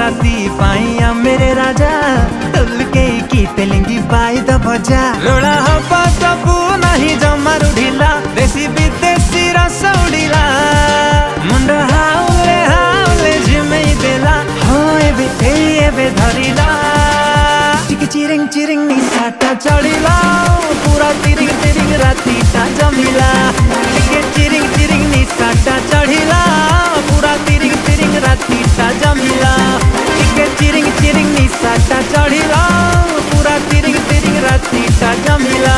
राती पाइया मेरे राजा टुल के की तेलिंगी बाई द बजा रोड़ा हवा सबू नहीं जमा रुढ़िला देसी विदेशी रस उड़िला मुंड हाउले हाउले जिमेई देला हो एबे धरिला चिरिंग चिरिंग निसाटा चढ़िला पूरा तिरिंग तिरिंग रातीटा जमिला चिरिंग चिरिंग निसाटा चढ़िला पूरा तिरिंग तिरिंग रातीटा जमिला चिरिंग चिरिंग निसाटा चढ़िला पूरा तिरिंग तिरिंग रातीटा जमिला